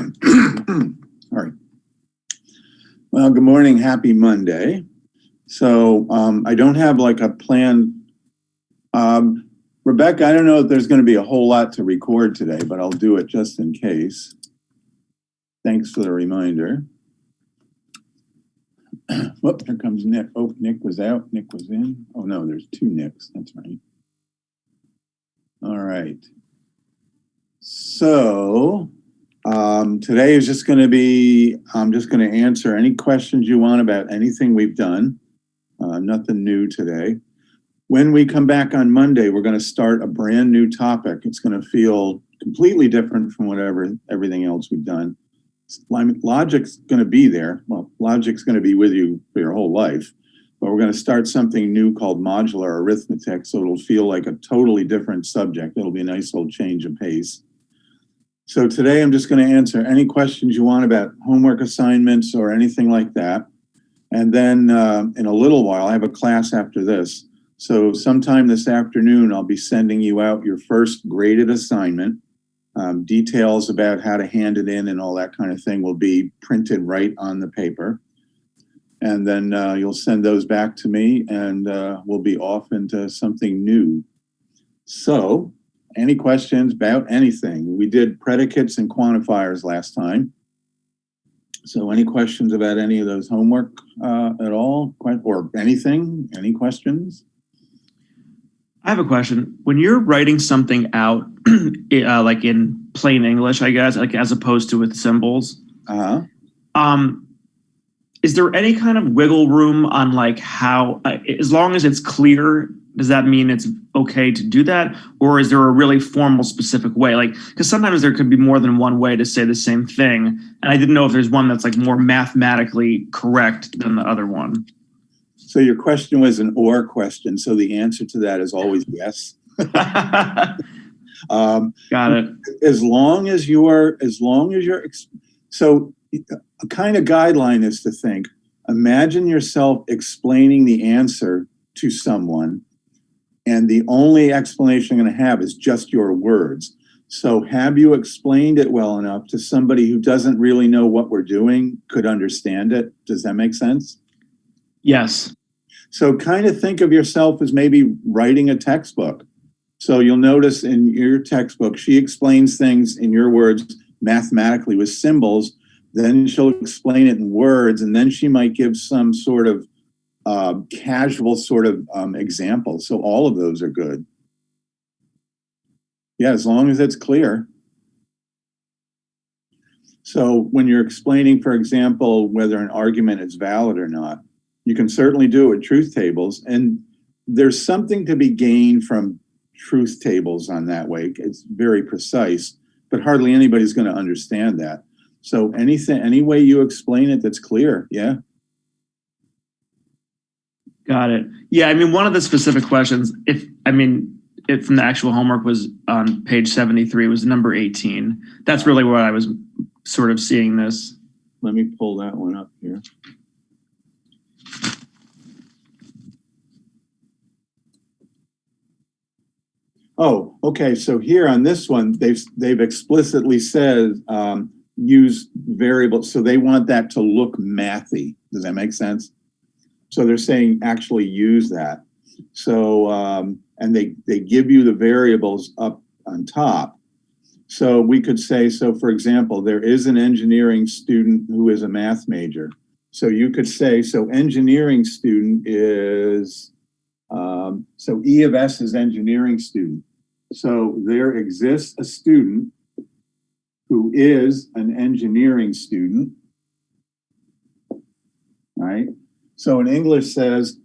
All right. Well, good morning. Happy Monday. So I don't have like a plan. Rebecca, I don't know if there's going to be a whole lot to record today, but I'll do it just in case. Thanks for the reminder. Whoop, here comes Nick. Oh, Nick was out. Nick was in. Oh, no, there's two Nicks. That's right. All right. So today is just going to be, I'm just going to answer any questions you want about anything we've done. Nothing new today. When we come back on Monday, we're going to start a brand new topic. It's going to feel completely different from everything else we've done. Logic's going to be there. Well, logic's going to be with you for your whole life, but we're going to start something new called modular arithmetic, so it'll feel like a totally different subject. It'll be a nice little change of pace. So today I'm just going to answer any questions you want about homework assignments or anything like that. And then in a little while, I have a class after this. So sometime this afternoon, I'll be sending you out your first graded assignment. Details about how to hand it in and all that kind of thing will be printed right on the paper. And then you'll send those back to me and we'll be off into something new. So any questions about anything? We did predicates and quantifiers last time. So any questions about any of those homework at all, or anything? Any questions? I have a question. When you're writing something out, like in plain English, I guess, like as opposed to with symbols, is there any kind of wiggle room on like how, as long as it's clear, does that mean it's okay to do that? Or is there a really formal specific way? Like, because sometimes there could be more than one way to say the same thing. And I didn't know if there's one that's like more mathematically correct than the other one. So your question was an or question. So the answer to that is always yes. Got it. So a kind of guideline is to think, imagine yourself explaining the answer to someone, and the only explanation you're going to have is just your words. So have you explained it well enough to somebody who doesn't really know what we're doing could understand it? Does that make sense? Yes. So kind of think of yourself as maybe writing a textbook. So you'll notice in your textbook, she explains things in your words mathematically with symbols, then she'll explain it in words, and then she might give some sort of casual sort of example. So all of those are good. Yeah, as long as it's clear. So when you're explaining, for example, whether an argument is valid or not, you can certainly do it with truth tables. And there's something to be gained from truth tables on that way. It's very precise, but hardly anybody's going to understand that. So any way you explain it that's clear, yeah. Got it. Yeah, I mean, one of the specific questions, if from the actual homework was on page 73, was number 18. That's really what I was sort of seeing this. Let me pull that one up here. Oh, okay. So here on this one, they've explicitly said use variables. So they want that to look mathy. Does that make sense? So they're saying actually use that. So and they give you the variables up on top. So we could say, so for example, there is an engineering student who is a math major. So you could say, so engineering student is, so E of S is engineering student. So there exists a student who is an engineering student, right? So in English says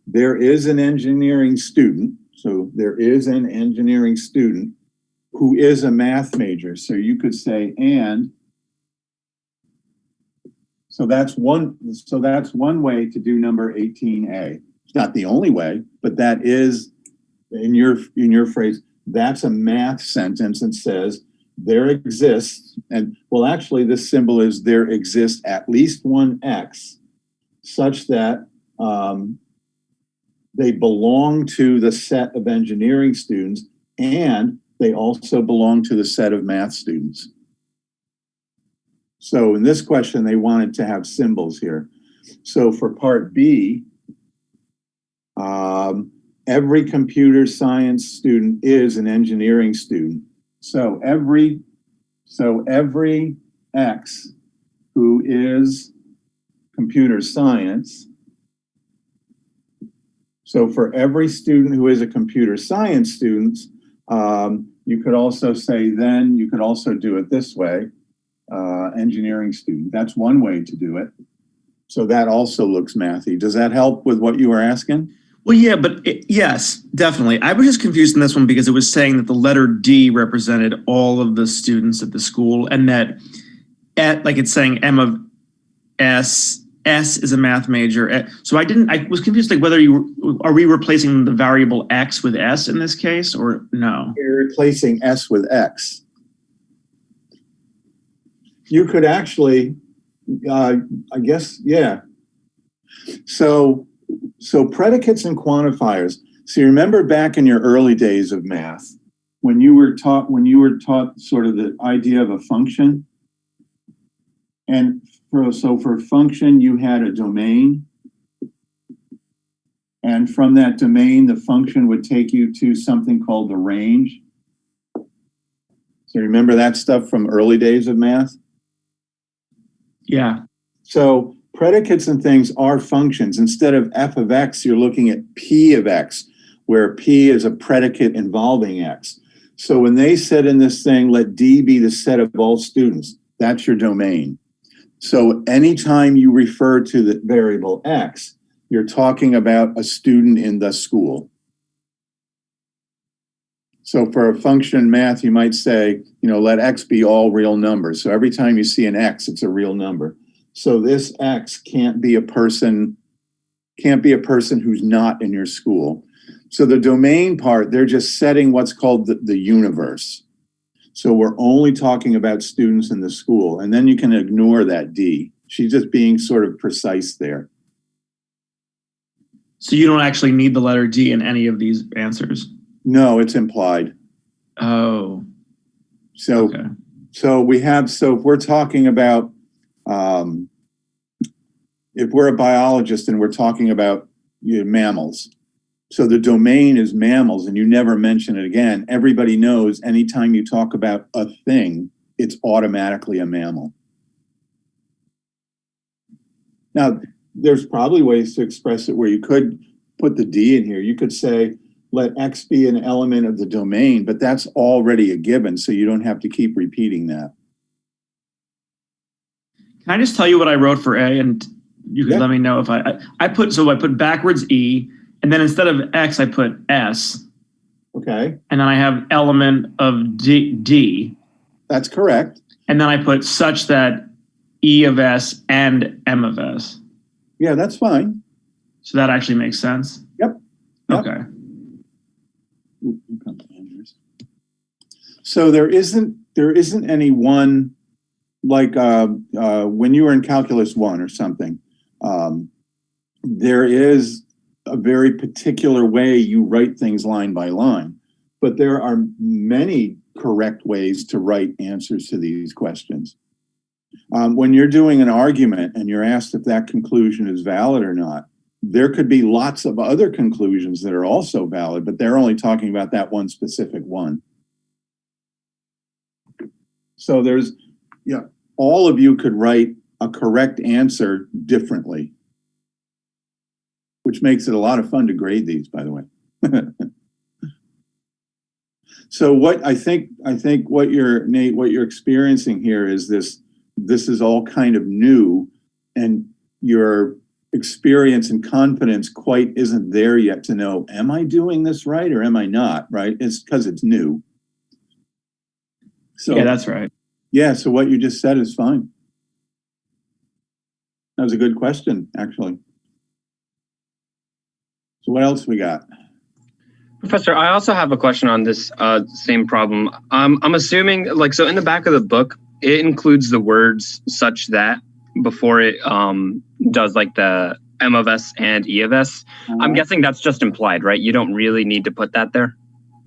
there is an engineering student. So there is an engineering student who is a math major. So you could say, and so that's one way to do number 18A. It's not the only way, but that is in your phrase, that's a math sentence that says there exists, and well, actually this symbol is there exists at least one X such that they belong to the set of engineering students and they also belong to the set of math students. So in this question, they wanted to have symbols here. So for part B, every computer science student is an engineering student. So every X who is computer science. So for every student who is a computer science student, you could also say, then you could also do it this way, engineering student. That's one way to do it. So that also looks mathy. Does that help with what you were asking? Well, yeah, but yes, definitely. I was just confused in this one because it was saying that the letter D represented all of the students at the school, and that like it's saying M of S is a math major. So I was confused, like whether are we replacing the variable X with S in this case, or no? You're replacing S with X. You could actually, I guess, yeah. So predicates and quantifiers. So you remember back in your early days of math, when you were taught sort of the idea of a function, and for function you had a domain, and from that domain the function would take you to something called the range. So remember that stuff from early days of math? Yeah. So predicates and things are functions. Instead of f of x, you're looking at p of x, where p is a predicate involving x. So when they said in this thing, let D be the set of all students, that's your domain. So anytime you refer to the variable x, you're talking about a student in the school. So for a function in math, you might say, let x be all real numbers. So every time you see an x, it's a real number. So this X can't be a person who's not in your school. So the domain part, they're just setting what's called the universe. So we're only talking about students in the school, and then you can ignore that D. She's just being sort of precise there. So you don't actually need the letter D in any of these answers? No, it's implied. Oh. So, okay. So if we're talking about, if we're a biologist and we're talking about mammals, so the domain is mammals and you never mention it again, everybody knows anytime you talk about a thing, it's automatically a mammal. Now, there's probably ways to express it where you could put the D in here. You could say, let X be an element of the domain, but that's already a given, so you don't have to keep repeating that. Can I just tell you what I wrote for A, and you can let me know if I put backwards E, and then instead of X, I put S. Okay. And then I have element of D. That's correct. And then I put such that E of S and M of S. Yeah, that's fine. So that actually makes sense? Yep. Okay. So there isn't any one, like when you were in Calculus 1 or something, there is a very particular way you write things line by line, but there are many correct ways to write answers to these questions. When you're doing an argument and you're asked if that conclusion is valid or not, there could be lots of other conclusions that are also valid, but they're only talking about that one specific one. So all of you could write a correct answer differently, which makes it a lot of fun to grade these, by the way. So what I think what you're experiencing here is this is all kind of new, and your experience and confidence quite isn't there yet to know, am I doing this right or am I not, right? It's because it's new. So yeah, that's right. Yeah, so what you just said is fine. That was a good question, actually. So what else we got? Professor, I also have a question on this same problem. I'm assuming, so in the back of the book, it includes the words such that before it does the M of S and E of S. I'm guessing that's just implied, right? You don't really need to put that there?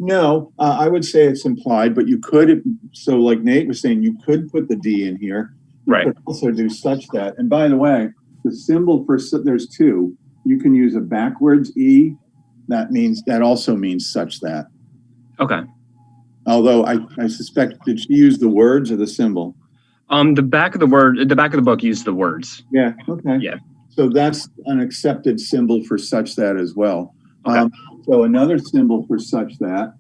No, I would say it's implied, but you could, so like Nate was saying, you could put the D in here. Right. Could also do such that. And by the way, the symbol for there's two. You can use a backwards E. That also means such that. Okay. Although I suspect, did she use the words or the symbol? The back of the book used the words. Yeah. Okay. Yeah. So that's an accepted symbol for such that as well. Okay. So another symbol for such that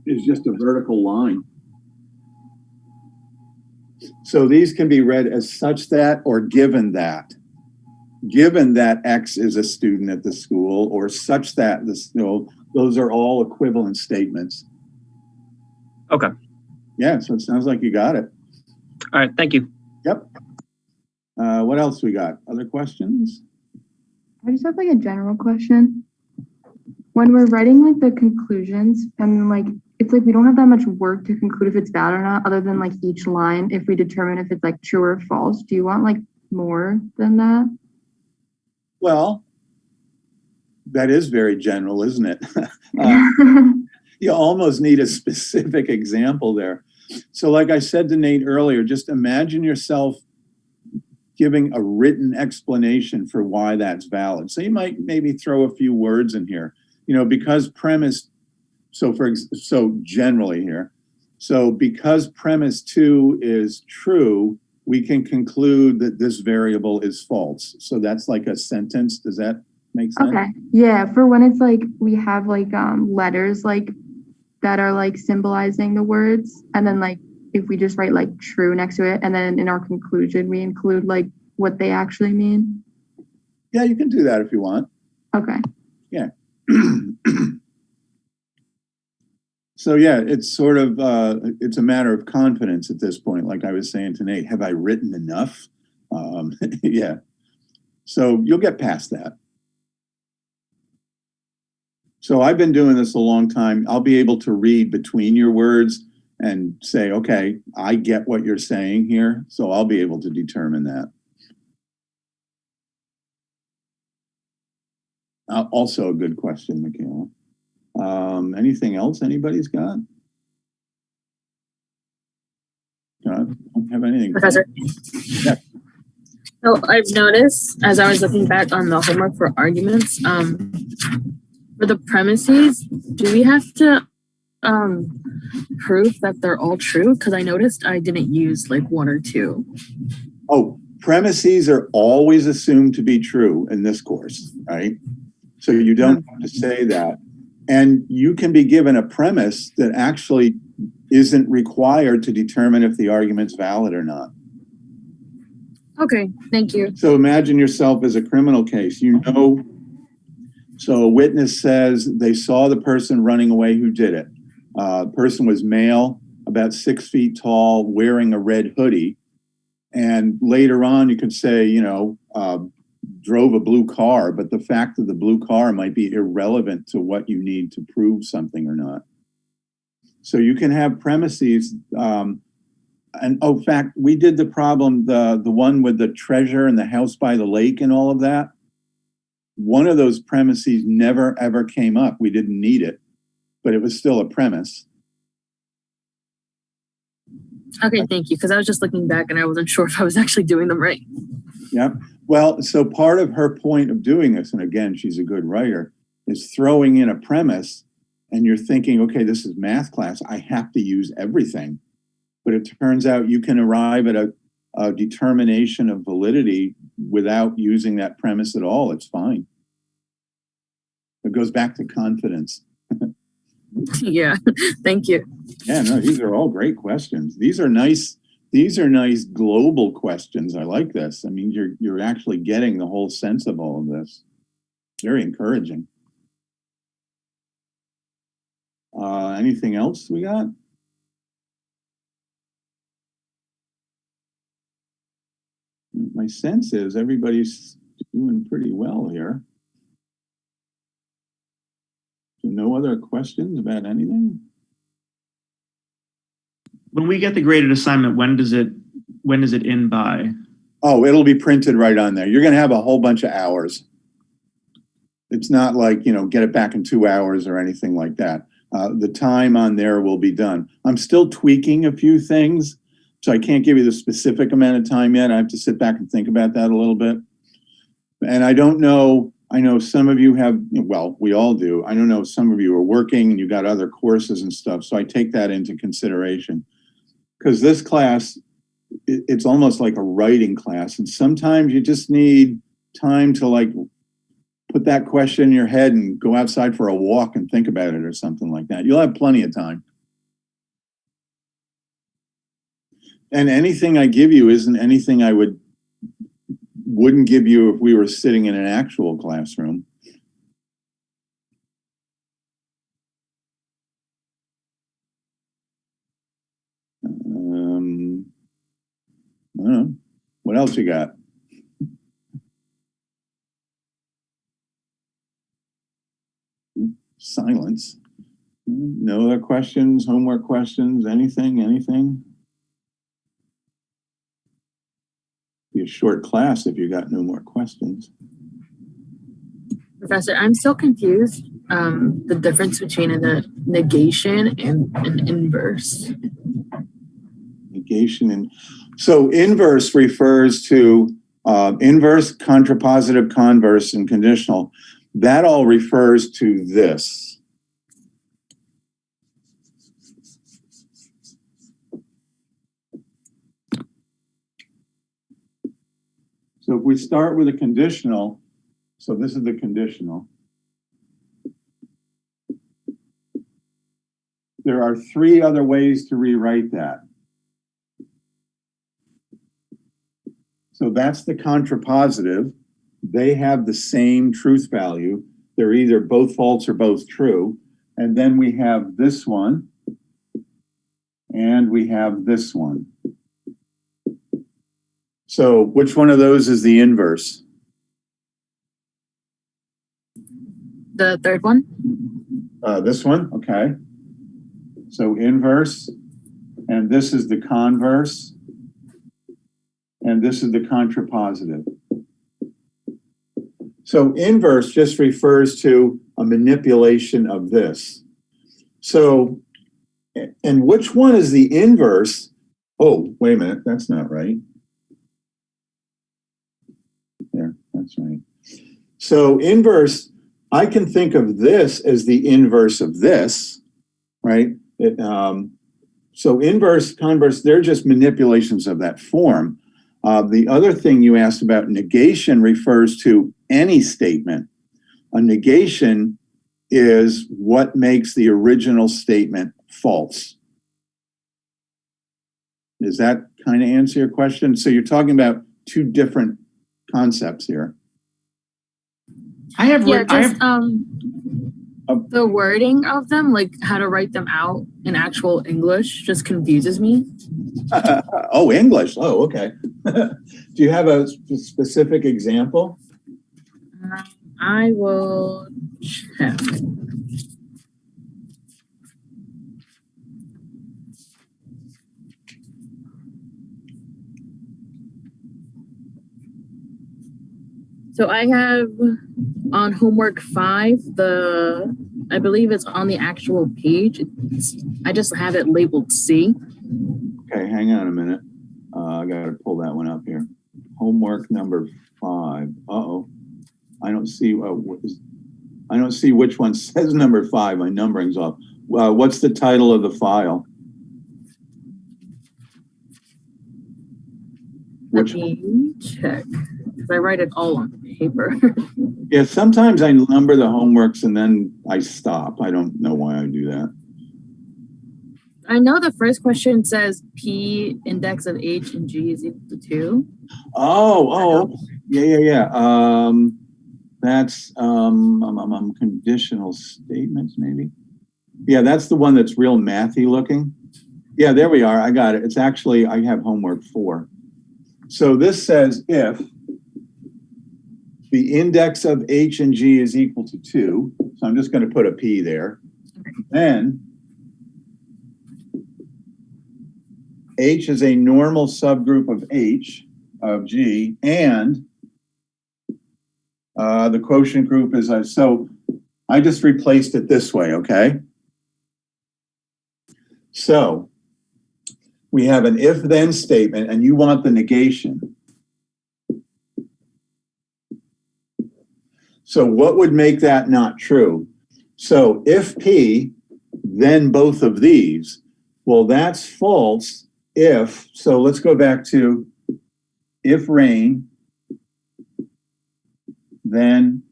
is just a vertical line. So these can be read as such that or given that. Given that X is a student at the school, or such that those are all equivalent statements. Okay. Yeah, so it sounds like you got it. All right. Thank you. Yep. What else we got? Other questions? I just have like a general question. When we're writing like the conclusions and like it's like we don't have that much work to conclude if it's valid or not, other than like each line, if we determine if it's like true or false. Do you want like more than that? Well, that is very general, isn't it? You almost need a specific example there. So like I said to Nate earlier, just imagine yourself giving a written explanation for why that's valid. So you might maybe throw a few words in here, because premise, so generally here, so because premise 2 is true, we can conclude that this variable is false. So that's like a sentence. Does that make sense? Okay. Yeah. For when it's like we have like letters like that are like symbolizing the words, and then like if we just write like true next to it, and then in our conclusion we include like what they actually mean. Yeah, you can do that if you want. Okay. Yeah. So yeah, it's sort of it's a matter of confidence at this point. Like I was saying to Nate, have I written enough? Yeah. So you'll get past that. So I've been doing this a long time. I'll be able to read between your words and say, okay, I get what you're saying here. So I'll be able to determine that. Also a good question, Michaela. Anything else anybody's got? I don't have anything. Professor. Yeah. So I've noticed as I was looking back on the homework for arguments, for the premises, do we have to prove that they're all true? Because I noticed I didn't use like one or two. Oh, premises are always assumed to be true in this course, right? So you don't have to say that. And you can be given a premise that actually isn't required to determine if the argument's valid or not. Okay, thank you. So imagine yourself as a criminal case. So a witness says they saw the person running away who did it. The person was male, about 6 feet tall, wearing a red hoodie. And later on, you could say, drove a blue car, but the fact that the blue car might be irrelevant to what you need to prove something or not. So you can have premises. In fact, we did the problem, the one with the treasure and the house by the lake and all of that. One of those premises never, ever came up. We didn't need it, but it was still a premise. Okay, thank you. Because I was just looking back and I wasn't sure if I was actually doing them right. Yeah. Well, so part of her point of doing this, and again, she's a good writer, is throwing in a premise and you're thinking, okay, this is math class. I have to use everything. But it turns out you can arrive at a determination of validity without using that premise at all. It's fine. It goes back to confidence. Yeah, thank you. Yeah, no, these are all great questions. These are nice global questions. I like this. I mean, you're actually getting the whole sense of all of this. Very encouraging. Anything else we got? My sense is everybody's doing pretty well here. So no other questions about anything? When we get the graded assignment, when does it end by? Oh, it'll be printed right on there. You're going to have a whole bunch of hours. It's not like, get it back in 2 hours or anything like that. The time on there will be done. I'm still tweaking a few things. So I can't give you the specific amount of time yet. I have to sit back and think about that a little bit. And I don't know, I know some of you have, well, we all do. I don't know if some of you are working and you got other courses and stuff. So I take that into consideration. Because this class, it's almost like a writing class. And sometimes you just need time to like put that question in your head and go outside for a walk and think about it or something like that. You'll have plenty of time. And anything I give you isn't anything I wouldn't give you if we were sitting in an actual classroom. I don't know. What else you got? Silence. No other questions, homework questions, anything? Be a short class if you got no more questions. Professor, I'm still confused. The difference between a negation and an inverse. Negation and so inverse refers to inverse, contrapositive, converse, and conditional. That all refers to this. So if we start with a conditional, so this is the conditional. There are three other ways to rewrite that. So that's the contrapositive. They have the same truth value. They're either both false or both true. And then we have this one, and we have this one. So which one of those is the inverse? The third one? This one, okay. So inverse, and this is the converse, and this is the contrapositive. So inverse just refers to a manipulation of this. So, and which one is the inverse? Oh, wait a minute, that's not right. There, that's right. So inverse, I can think of this as the inverse of this, right? So inverse, converse, they're just manipulations of that form. The other thing you asked about negation refers to any statement. A negation is what makes the original statement false. Does that kind of answer your question? So you're talking about two different concepts here. The wording of them, like how to write them out in actual English, just confuses me. Oh, English. Oh, okay. Do you have a specific example? I will check. So I have on homework 5, I believe it's on the actual page. I just have it labeled C. Okay, hang on a minute. I gotta pull that one up here. Homework number 5. Uh-oh. I don't see which one says number 5. My numbering's off. What's the title of the file? Let me check, because I write it all on paper. Yeah, sometimes I number the homeworks and then I stop. I don't know why I do that. I know the first question says P index of H and G is equal to 2. Oh, yeah. That's conditional statements, maybe. Yeah, that's the one that's real mathy looking. Yeah, there we are. I got it. It's actually, I have homework 4. So this says if the index of H and G is equal to 2, so I'm just going to put a P there, then H is a normal subgroup of H, of G, and the quotient group is, so I just replaced it this way, okay? So we have an if-then statement, and you want the negation. So what would make that not true? So if P, then both of these. Well, that's false if, so let's go back to if rain, then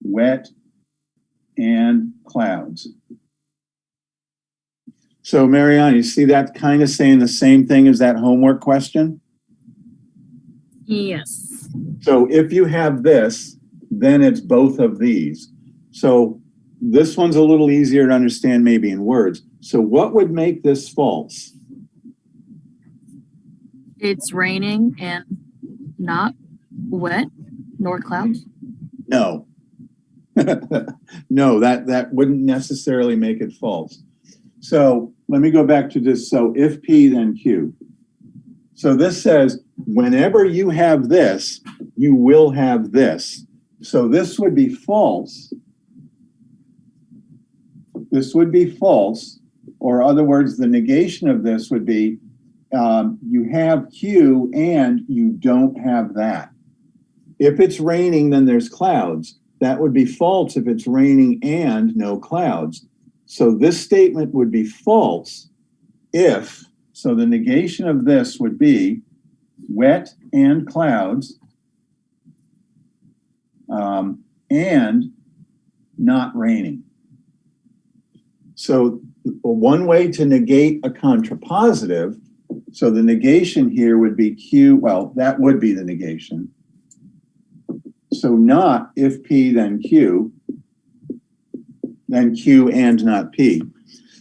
wet and clouds. So Marianne, you see that kind of saying the same thing as that homework question? Yes. So if you have this, then it's both of these. So this one's a little easier to understand maybe in words. So what would make this false? It's raining and not wet nor clouds. No. No, that wouldn't necessarily make it false. So let me go back to this. So if P, then Q. So this says, whenever you have this, you will have this. So this would be false. This would be false, or other words, the negation of this would be you have Q and you don't have that. If it's raining, then there's clouds. That would be false if it's raining and no clouds. So this statement would be false if, so the negation of this would be wet and clouds and not raining. So one way to negate a contrapositive, so the negation here would be Q, well, that would be the negation. So not if P, then Q and not P.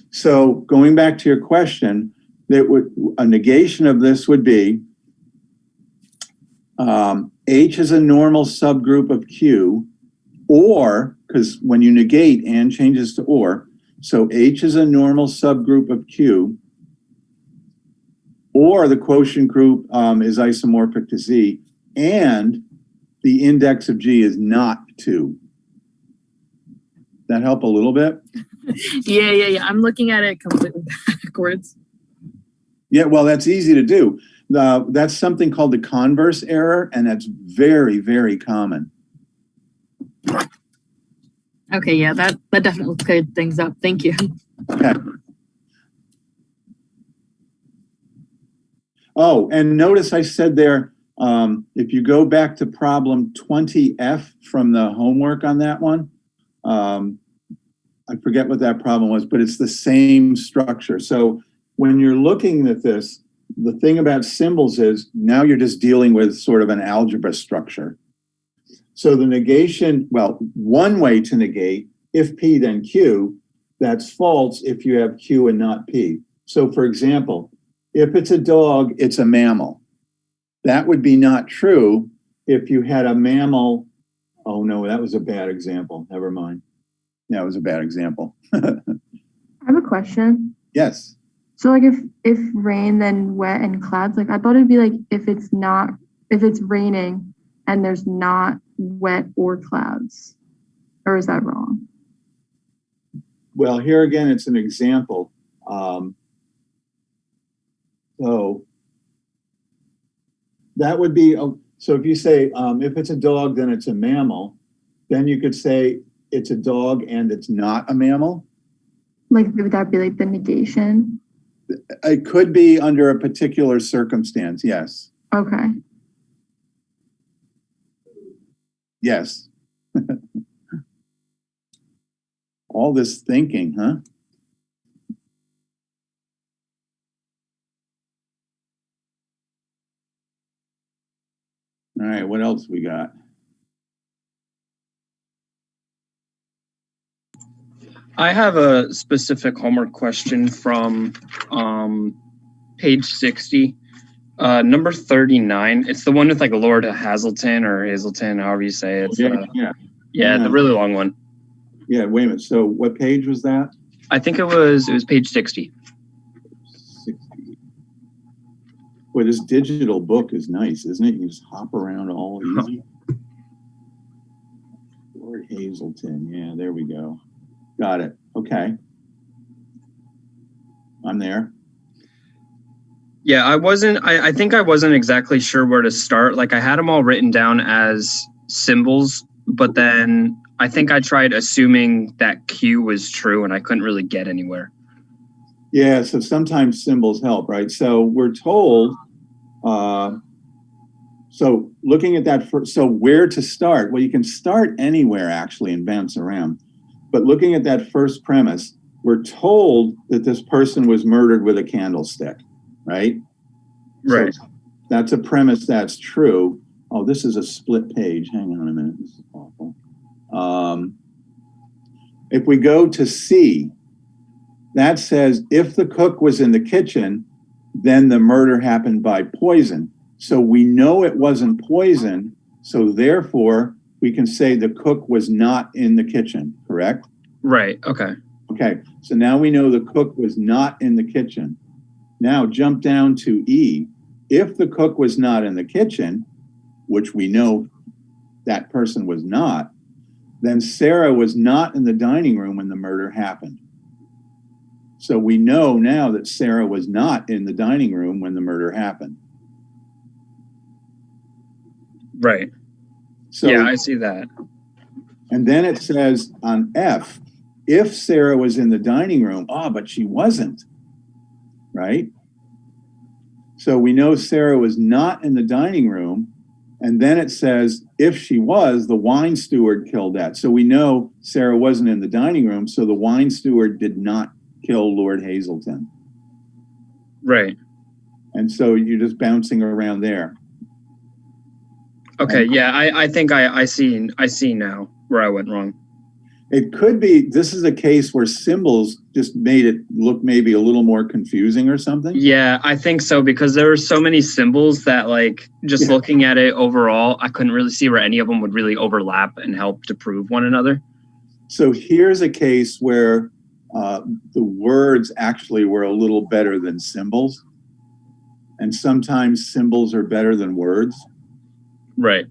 So going back to your question, that would, a negation of this would be H is a normal subgroup of Q, or, because when you negate, and changes to or, so H is a normal subgroup of Q, or the quotient group is isomorphic to Z, and the index of G is not 2. That help a little bit? Yeah. I'm looking at it completely backwards. Yeah, well, that's easy to do. That's something called the converse error, and that's very, very common. Okay, yeah, that definitely cleared things up. Thank you. Okay. Oh, and notice I said there, if you go back to problem 20F from the homework on that one, I forget what that problem was, but it's the same structure. So when you're looking at this, the thing about symbols is now you're just dealing with sort of an algebra structure. So the negation, well, one way to negate, if P then Q, that's false if you have Q and not P. So for example, if it's a dog, it's a mammal. That would be not true if you had a mammal. Oh no, that was a bad example. Never mind. That was a bad example. I have a question. Yes. So like if rain, then wet and clouds, like I thought it'd be like if it's raining and there's not wet or clouds, or is that wrong? Well, here again, it's an example. So that would be, so if you say, if it's a dog, then it's a mammal, then you could say it's a dog and it's not a mammal. Like would that be like the negation? It could be under a particular circumstance, yes. Okay. Yes. All this thinking, huh? All right, what else we got? I have a specific homework question from page 60, number 39. It's the one with like Lord Hazelton or Hazelton, however you say it. Yeah, the really long one. Yeah, wait a minute. So what page was that? I think it was page 60. 60. Boy, this digital book is nice, isn't it? You just hop around all easy. Lord Hazelton. Yeah, there we go. Got it. Okay. I'm there. Yeah, I think I wasn't exactly sure where to start. Like I had them all written down as symbols, but then I think I tried assuming that Q was true and I couldn't really get anywhere. Yeah, so sometimes symbols help, right? So we're told, so looking at that, so where to start? Well, you can start anywhere actually and bounce around. But looking at that first premise, we're told that this person was murdered with a candlestick, right? Right. So that's a premise that's true. Oh, this is a split page. Hang on a minute. This is awful. If we go to C, that says if the cook was in the kitchen, then the murder happened by poison. So we know it wasn't poison. So therefore, we can say the cook was not in the kitchen, correct? Right. Okay. Okay. So now we know the cook was not in the kitchen. Now jump down to E. If the cook was not in the kitchen, which we know that person was not, then Sarah was not in the dining room when the murder happened. So we know now that Sarah was not in the dining room when the murder happened. Right. So, yeah, I see that. And then it says on F, if Sarah was in the dining room, but she wasn't, right? So we know Sarah was not in the dining room. And then it says, if she was, the wine steward killed that. So we know Sarah wasn't in the dining room. So the wine steward did not kill Lord Hazelton. Right. And so you're just bouncing around there. Okay. Yeah, I think I see now where I went wrong. It could be, this is a case where symbols just made it look maybe a little more confusing or something. Yeah, I think so, because there were so many symbols that looking at it overall, I couldn't really see where any of them would really overlap and help to prove one another. So here's a case where the words actually were a little better than symbols. And sometimes symbols are better than words. Right.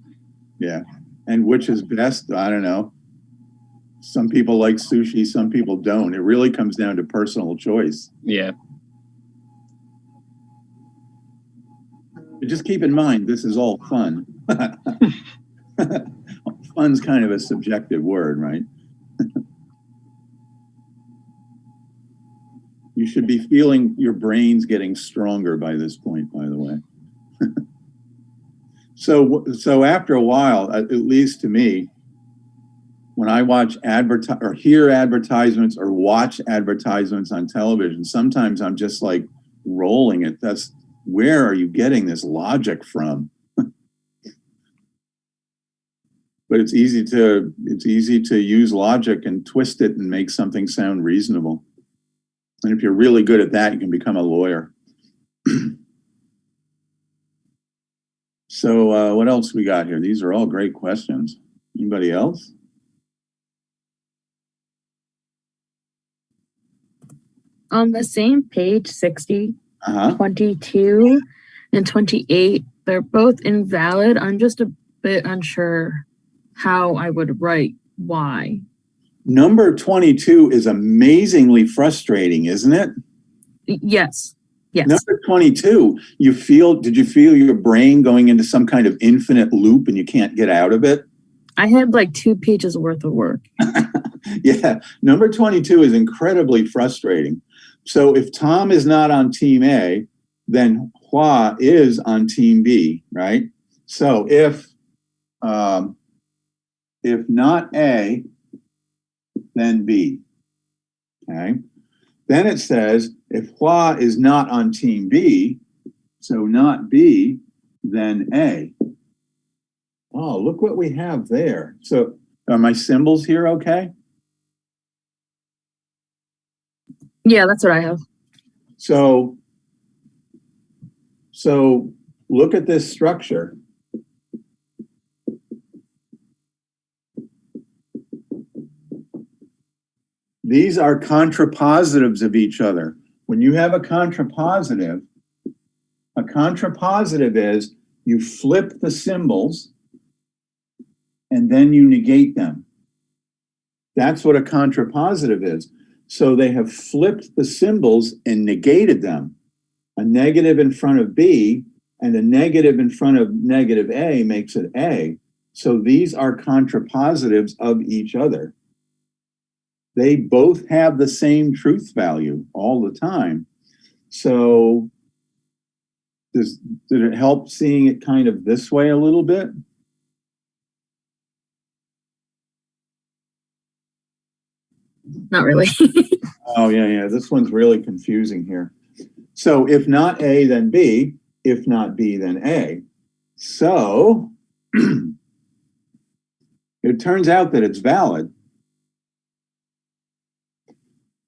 Yeah. And which is best? I don't know. Some people like sushi, some people don't. It really comes down to personal choice. Yeah. But just keep in mind, this is all fun. Fun's kind of a subjective word, right? You should be feeling your brain's getting stronger by this point, by the way. So after a while, at least to me, when I watch or hear advertisements or watch advertisements on television, sometimes I'm just like rolling it. That's, where are you getting this logic from? But it's easy to use logic and twist it and make something sound reasonable. And if you're really good at that, you can become a lawyer. So what else we got here? These are all great questions. Anybody else? On the same page, 60, Uh-huh. 22, and 28, they're both invalid. I'm just a bit unsure how I would write why. Number 22 is amazingly frustrating, isn't it? Yes. Yes. Number 22, did you feel your brain going into some kind of infinite loop and you can't get out of it? I had like 2 pages worth of work. Yeah, number 22 is incredibly frustrating. So if Tom is not on team A, then Hua is on team B, right? So if not A, then B, okay? Then it says if Hua is not on team B, so not B, then A. Oh, look what we have there. So are my symbols here okay? Yeah, that's what I have. So look at this structure. These are contrapositives of each other. When you have a contrapositive is you flip the symbols and then you negate them. That's what a contrapositive is. So they have flipped the symbols and negated them. A negative in front of B and a negative in front of negative A makes it A. So these are contrapositives of each other. They both have the same truth value all the time. So did it help seeing it kind of this way a little bit? Not really. Oh, yeah. This one's really confusing here. So if not A, then B. If not B, then A. So it turns out that it's valid.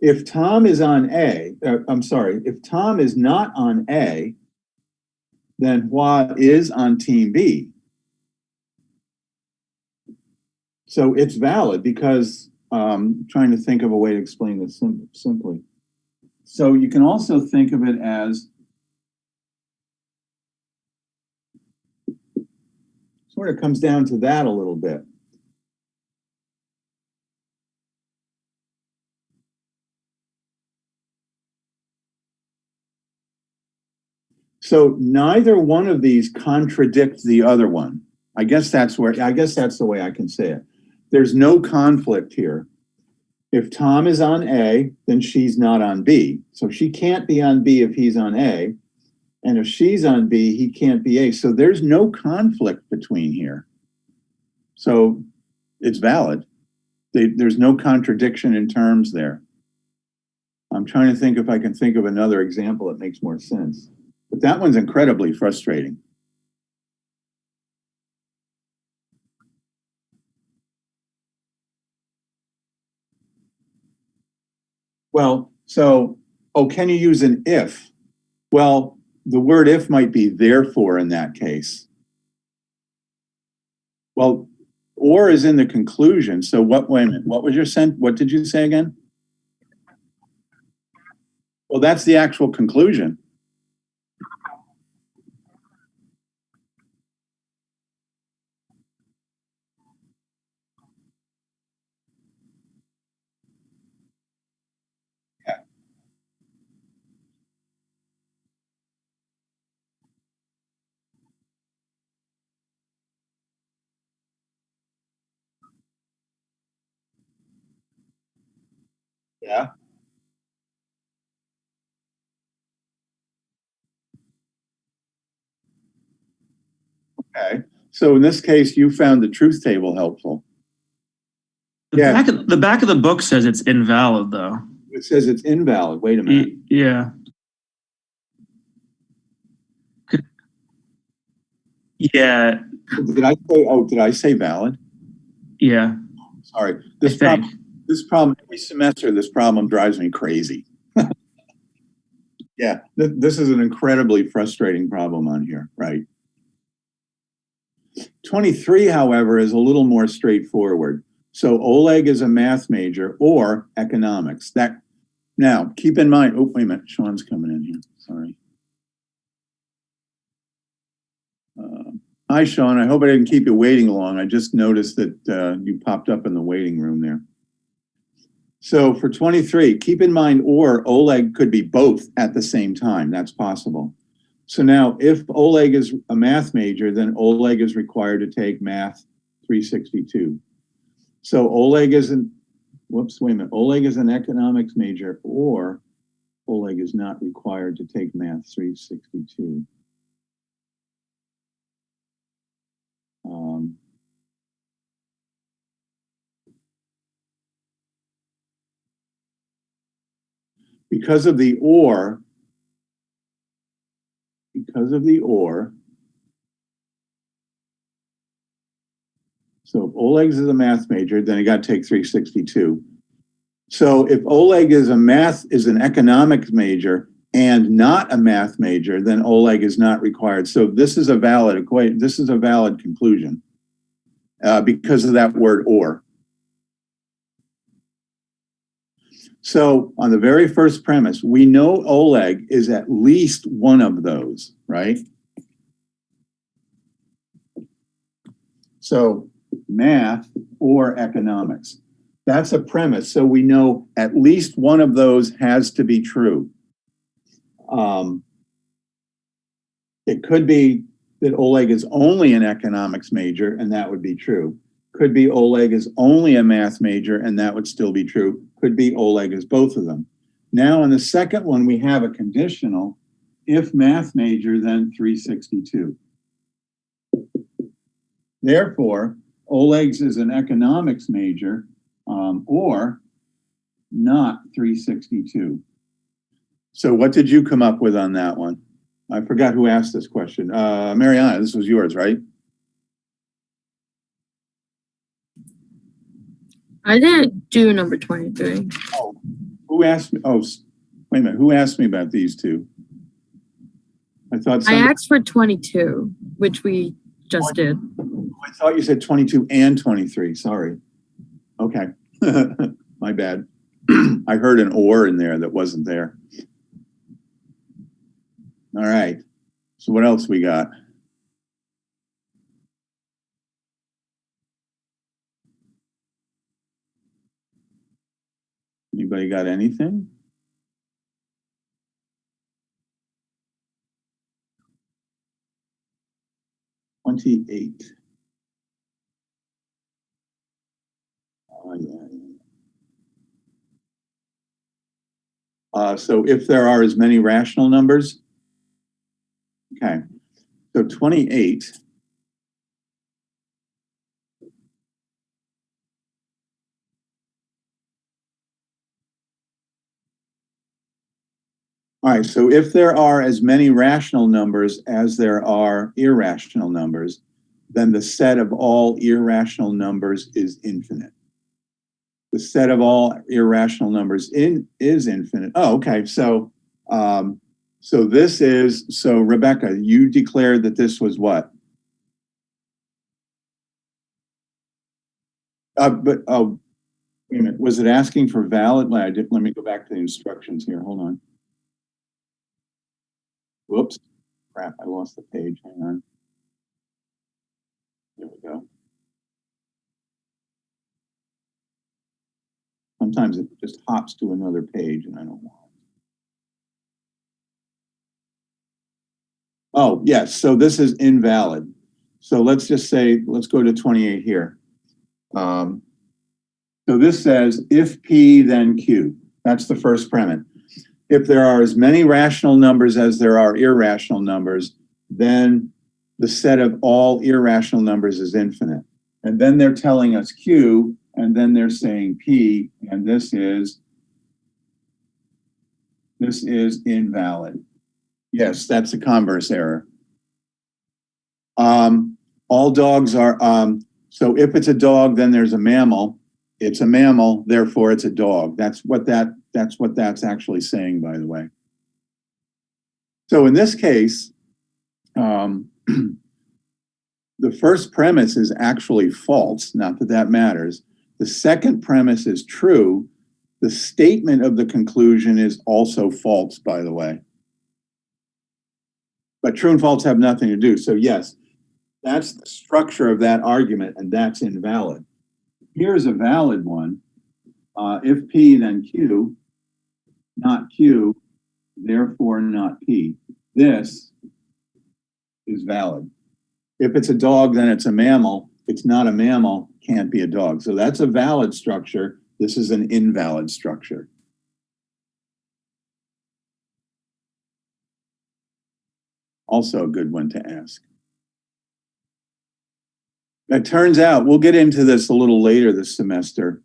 If Tom is on A, if Tom is not on A, then Hua is on team B. So it's valid because trying to think of a way to explain this simply. So you can also think of it as sort of comes down to that a little bit. So neither one of these contradict the other one. I guess that's the way I can say it. There's no conflict here. If Tom is on A, then she's not on B. So she can't be on B if he's on A. And if she's on B, he can't be A. So there's no conflict between here. So it's valid. There's no contradiction in terms there. I'm trying to think if I can think of another example that makes more sense. But that one's incredibly frustrating. Well, so, can you use an if? Well, the word if might be therefore in that case. Well, or is in the conclusion. So wait a minute, what did you say again? Well, that's the actual conclusion. Yeah. Okay. So in this case, you found the truth table helpful. The back of the book says it's invalid, though. It says it's invalid. Wait a minute. Yeah. Yeah. Did I say valid? Yeah. Sorry. This problem every semester, this problem drives me crazy. Yeah, this is an incredibly frustrating problem on here, right? 23, however, is a little more straightforward. So Oleg is a math major or economics. Now, keep in mind, oh, wait a minute, Sean's coming in here, sorry. Hi, Sean, I hope I didn't keep you waiting long. I just noticed that you popped up in the waiting room there. So for 23, keep in mind, or Oleg could be both at the same time. That's possible. So now if Oleg is a math major, then Oleg is required to take math 362. So Oleg is Oleg is an economics major, or Oleg is not required to take math 362. Because of the or, so if Oleg is a math major, then he got to take 362. So if Oleg is an economics major and not a math major, then Oleg is not required. So this is a valid conclusion because of that word or. So on the very first premise, we know Oleg is at least one of those, right? So math or economics. That's a premise. So we know at least one of those has to be true. It could be that Oleg is only an economics major, and that would be true. Could be Oleg is only a math major, and that would still be true. Could be Oleg is both of them. Now in the second one, we have a conditional. If math major, then 362. Therefore, Oleg's is an economics major, or not 362. So what did you come up with on that one? I forgot who asked this question. Mariana, this was yours, right? I didn't do number 23. Oh, who asked me? Oh, wait a minute. Who asked me about these two? I thought I somebody, asked for 22, which we just did. I thought you said 22 and 23. Sorry. Okay. My bad. I heard an or in there that wasn't there. All right. So what else we got? Anybody got anything? $28. Oh, yeah. So if there are as many rational numbers, okay. So 28. All right, so if there are as many rational numbers as there are irrational numbers, then the set of all irrational numbers is infinite. The set of all irrational numbers is infinite. Oh, okay. So this is, so Rebecca, you declared that this was what? But oh, wait a minute. Was it asking for valid? Let me go back to the instructions here. Hold on. Whoops. Crap, I lost the page. Hang on. There we go. Sometimes it just hops to another page and I don't want it. Oh, yes. So this is invalid. So let's just say, let's go to 28 here. So this says if P, then Q. That's the first premise. If there are as many rational numbers as there are irrational numbers, then the set of all irrational numbers is infinite. And then they're telling us Q, and then they're saying P, and this is invalid. Yes, that's a converse error. All dogs are, so if it's a dog, then there's a mammal. It's a mammal, therefore it's a dog. That's what that's actually saying, by the way. So in this case, the first premise is actually false, not that that matters. The second premise is true. The statement of the conclusion is also false, by the way. But true and false have nothing to do. So yes, that's the structure of that argument, and that's invalid. Here's a valid one. If P, then Q, not Q, therefore not P. This is valid. If it's a dog, then it's a mammal. It's not a mammal, can't be a dog. So that's a valid structure. This is an invalid structure. Also a good one to ask. It turns out, we'll get into this a little later this semester.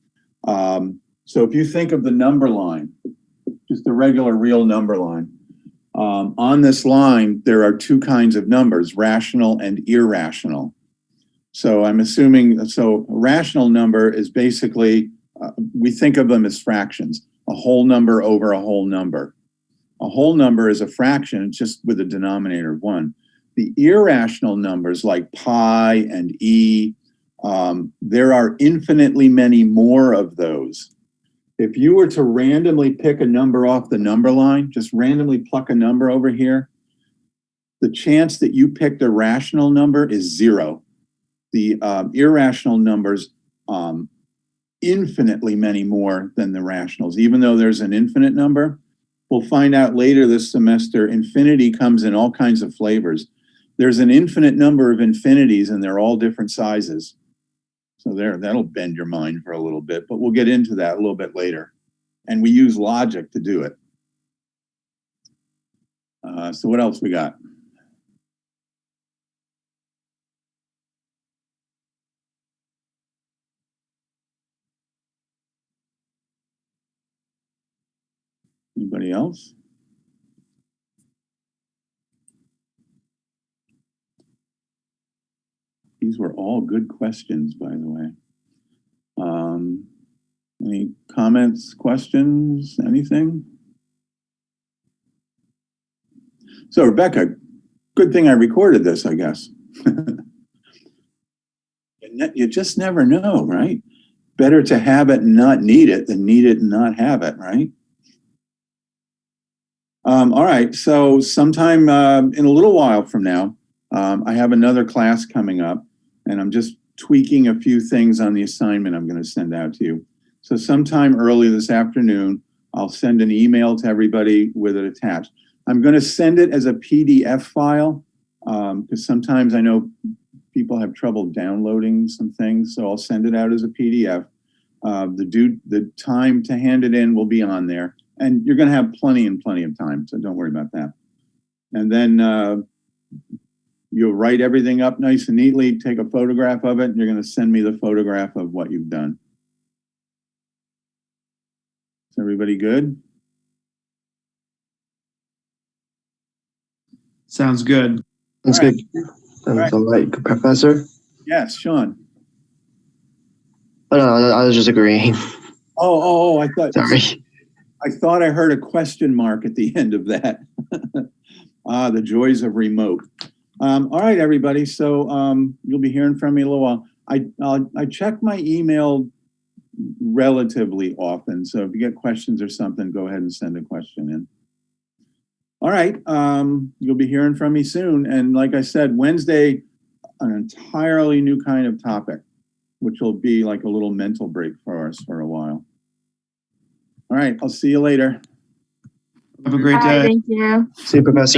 So if you think of the number line, just the regular real number line, on this line, there are two kinds of numbers, rational and irrational. So I'm assuming, so a rational number is basically, we think of them as fractions, a whole number over a whole number. A whole number is a fraction, it's just with a denominator of 1. The irrational numbers like pi and e, there are infinitely many more of those. If you were to randomly pick a number off the number line, just randomly pluck a number over here, the chance that you picked a rational number is 0. The irrational numbers, infinitely many more than the rationals. Even though there's an infinite number, we'll find out later this semester, infinity comes in all kinds of flavors. There's an infinite number of infinities and they're all different sizes. So that'll bend your mind for a little bit, but we'll get into that a little bit later. And we use logic to do it. So what else we got? Anybody else? These were all good questions, by the way. Any comments, questions, anything? So Rebecca, good thing I recorded this, I guess. You just never know, right? Better to have it and not need it than need it and not have it, right? All right, so sometime in a little while from now, I have another class coming up, and I'm just tweaking a few things on the assignment I'm going to send out to you. So sometime early this afternoon, I'll send an email to everybody with it attached. I'm going to send it as a PDF file because sometimes I know people have trouble downloading some things, so I'll send it out as a PDF. The time to hand it in will be on there, and you're going to have plenty of time, so don't worry about that. And then you'll write everything up nice and neatly, take a photograph of it, and you're going to send me the photograph of what you've done. Is everybody good? Sounds good. That's All right. good. That's all right, Professor. Yes, Sean. Oh, no, I was just agreeing. Oh, I thought. Sorry. I thought I heard a question mark at the end of that. The joys of remote. All right, everybody. So you'll be hearing from me in a little while. I check my email relatively often. So if you get questions or something, go ahead and send a question in. All right. You'll be hearing from me soon. And like I said, Wednesday, an entirely new kind of topic, which will be like a little mental break for us for a while. All right. I'll see you later. Have a great Bye, day. thank you. See you, Professor.